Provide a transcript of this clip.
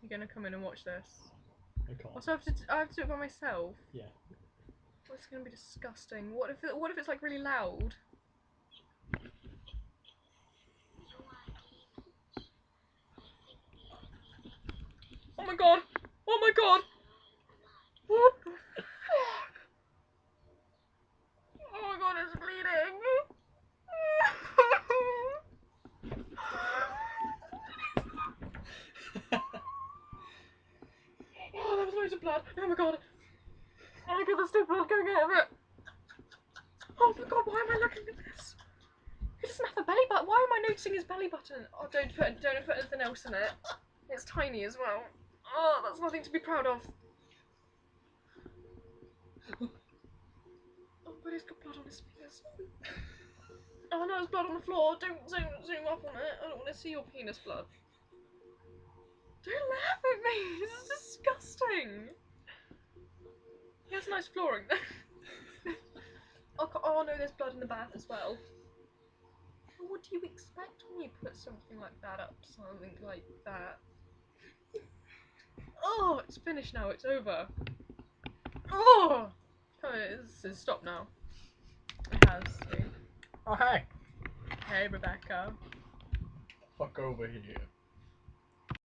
You're gonna come in and watch this. I can't. Also, I have to do it by myself. Yeah. Well, it's gonna be disgusting. What if it's like really loud? Oh my god! Oh my god! What the fuck? Oh my god, it's bleeding! Oh, there was loads of blood. Oh my god. Oh my god, there's still blood going out of it. Oh my god, why am I looking at this? He doesn't have a belly button. Why am I noticing his belly button? Oh, don't put anything else in it. It's tiny as well. Oh, that's nothing to be proud of. Oh, but he's got blood on his penis. Oh no, there's blood on the floor. Don't zoom up on it. I don't want to see your penis blood. Don't laugh at me. This is disgusting. He has nice flooring though. Oh no, there's blood in the bath as well. What do you expect when you put something like that up? Something like that. Oh, it's finished now. It's over. Oh, it's stopped now. It has. See? Oh hey. Hey, Rebecca. Fuck over here.